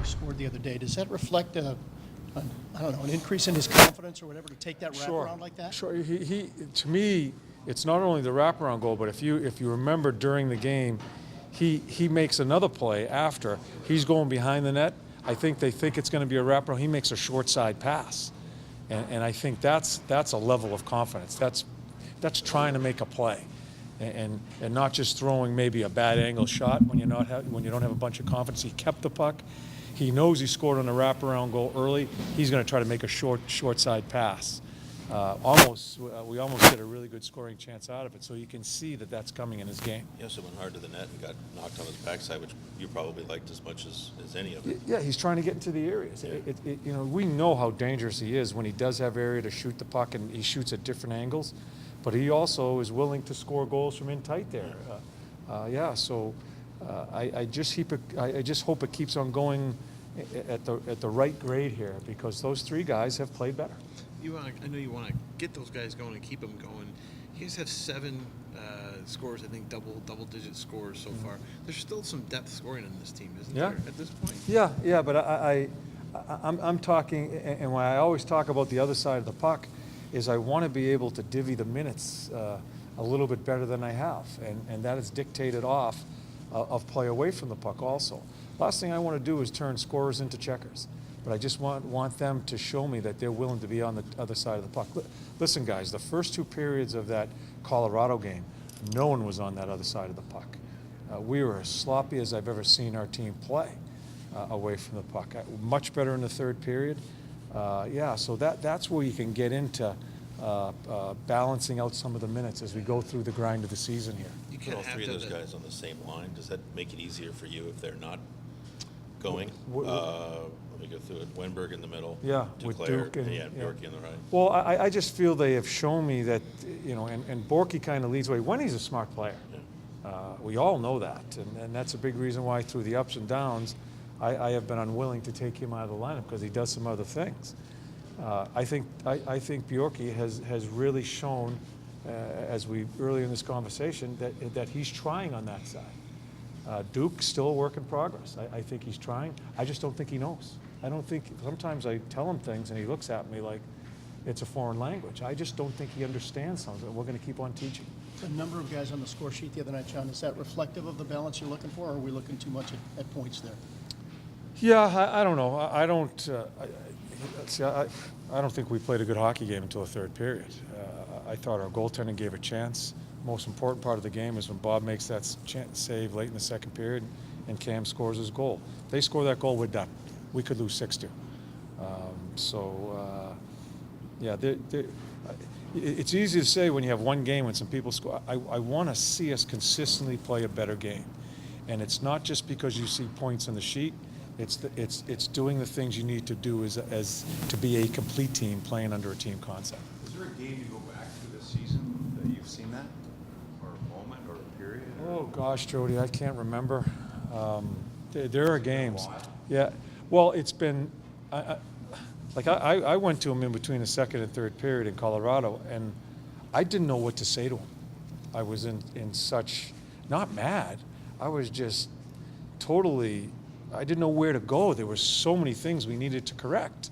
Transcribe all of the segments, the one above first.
he scored the other day, does that reflect I don't know, an increase in his confidence or whatever to take that wraparound like that? Sure. He to me, it's not only the wraparound goal, but if you remember during the game, he makes another play after. He's going behind the net. I think they think it's going to be a wraparound. He makes a short side pass. And I think that's a level of confidence. That's trying to make a play. And not just throwing maybe a bad angle shot when you don't have a bunch of confidence. He kept the puck. He knows he scored on a wraparound goal early. He's going to try to make a short side pass. We almost get a really good scoring chance out of it. So you can see that that's coming in his game. He also went hard to the net and got knocked on his backside, which you probably liked as much as any of it. Yeah, he's trying to get into the areas. We know how dangerous he is when he does have area to shoot the puck, and he shoots at different angles. But he also is willing to score goals from in tight there. I just hope it keeps on going at the right grade here, because those three guys have played better. I know you want to get those guys going and keep them going. You guys have 7 scores, I think double-digit scores so far. There's still some depth scoring in this team, isn't there, at this point? Yeah, but I'm talking, and when I always talk about the other side of the puck, is I want to be able to divvy the minutes a little bit better than I have, and that is dictated off of play away from the puck also. Last thing I want to do is turn scorers into checkers, but I just want them to show me that they're willing to be on the other side of the puck. Listen, guys, the first 2 periods of that Colorado game, no one was on that other side of the puck. We were as sloppy as I've ever seen our team play away from the puck. Much better in the third period. So that's where you can get into balancing out some of the minutes as we go through the grind of the season here. You put all 3 of those guys on the same line. Does that make it easier for you if they're not going? Let me go through it. Wenberg in the middle. Yeah, Duclair, with Duke and Bjorky on the right. Well, I just feel they have shown me that, and Borky kind of leads the way. When he's a smart player. Yeah. We all know that, and that's a big reason why through the ups and downs, I have been unwilling to take him out of the lineup, because he does some other things. I think Bjorky has really shown, as we earlier in this conversation, that he's trying on that side. Duke's still a work in progress. I think he's trying. I just don't think he knows. I don't think, sometimes I tell him things and he looks at me like it's a foreign language. I just don't think he understands something. We're going to keep on teaching. The number of guys on the score sheet the other night, John, is that reflective of the balance you're looking for, or are we looking too much at points there? Yeah, I don't know. I don't think we played a good hockey game until the third period. I thought our goaltending gave a chance. Most important part of the game is when Bob makes that save late in the second period and Cam scores his goal. If they score that goal, we're done. We could lose 6-2. It's easy to say when you have one game when some people score. I want to see us consistently play a better game. And it's not just because you see points on the sheet. It's doing the things you need to do as to be a complete team playing under a team concept. Is there a game you go back to this season that you've seen that, or a moment, or a period? Oh gosh, Jody, I can't remember. There are games. Yeah. Well, it's been. I went to him in between the second and third period in Colorado, and I didn't know what to say to him. I was in such, not mad. I was just totally. I didn't know where to go. There were so many things we needed to correct.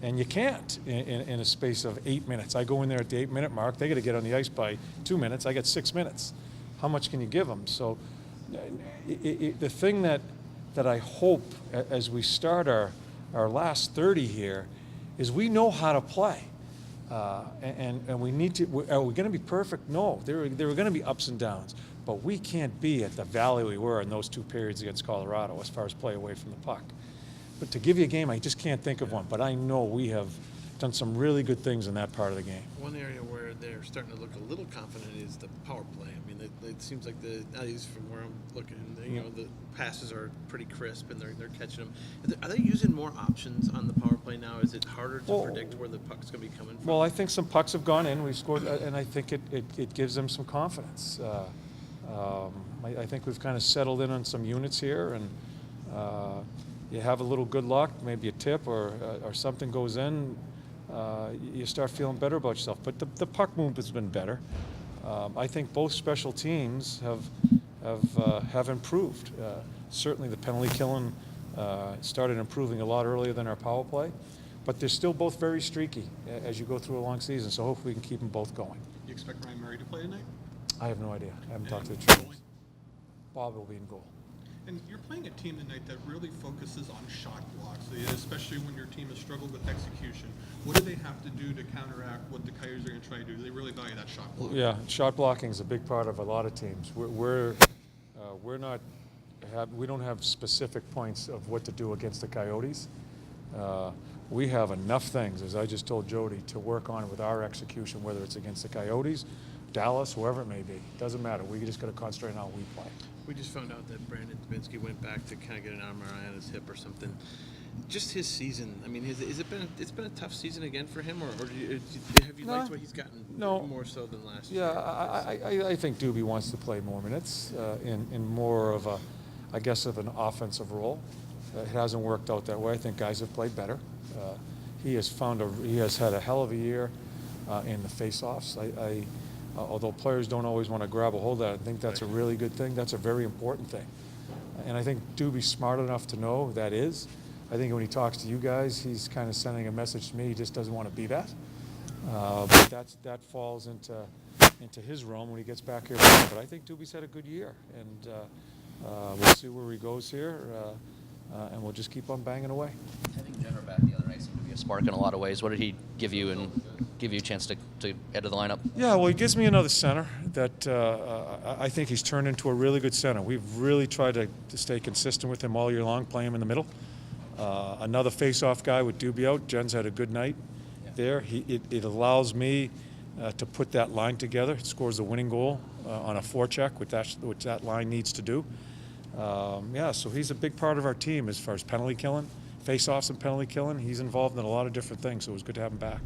And you can't in a space of 8 minutes. I go in there at the 8-minute mark. They got to get on the ice by 2 minutes. I got 6 minutes. How much can you give them? So the thing that I hope as we start our last 30 here is we know how to play. And we need to, are we going to be perfect? No. There are going to be ups and downs. But we can't be at the valley we were in those 2 periods against Colorado as far as play away from the puck. But to give you a game, I just can't think of one. But I know we have done some really good things in that part of the game. One area where they're starting to look a little confident is the power play. I mean, it seems like at least from where I'm looking, the passes are pretty crisp and they're catching them. Are they using more options on the power play now? Is it harder to predict where the puck's going to be coming from? Well, I think some pucks have gone in. We've scored, and I think it gives them some confidence. I think we've kind of settled in on some units here, and you have a little good luck, maybe a tip or something goes in, you start feeling better about yourself. But the puck movement has been better. I think both special teams have improved. Certainly the penalty killing Started improving a lot earlier than our power play, but they're still both very streaky as you go through a long season. So hopefully we can keep them both going. You expect Ryan Murray to play tonight? I have no idea. I haven't talked to the And trainers. Bob will be in goal. And you're playing a team tonight that really focuses on shot blocks, especially when your team has struggled with execution. What do they have to do to counteract what the Coyotes are going to try to do? Do they really value that shot block? Yeah, shot blocking is a big part of a lot of teams. We don't have specific points of what to do against the Coyotes. We have enough things, as I just told Jody, to work on with our execution, whether it's against the Coyotes, Dallas, whoever it may be. Doesn't matter. We just got to concentrate on how we play. We just found out that Brandon Dubinsky went back to kind of get an MRI on his hip or something. Just his season. I mean, it's been a tough season again for him, or have you liked what he's gotten more so than last year? Yeah, I think Doobie wants to play more minutes in more of a, I guess, of an offensive role. It hasn't worked out that way. I think guys have played better. He has had a hell of a year in the face-offs. Although players don't always want to grab a hold of that, I think that's a really good thing. That's a very important thing. And I think Doobie's smart enough to know that is. I think when he talks to you guys, he's kind of sending a message to me. He just doesn't want to be that. But that falls into his realm when he gets back here. But I think Doobie's had a good year. And we'll see where he goes here. And we'll just keep on banging away. Having Jenner back the other night seemed to be a spark in a lot of ways. What did he give you and give you a chance to add to the lineup? Yeah, well, he gives me another center that I think he's turned into a really good center. We've really tried to stay consistent with him all year long, play him in the middle. Another face-off guy with Doobie out. Jen's had a good night there. It allows me to put that line together. It scores the winning goal on a forecheck, which that line needs to do. So he's a big part of our team as far as penalty killing, face-offs and penalty killing. He's involved in a lot of different things, so it was good to have him back.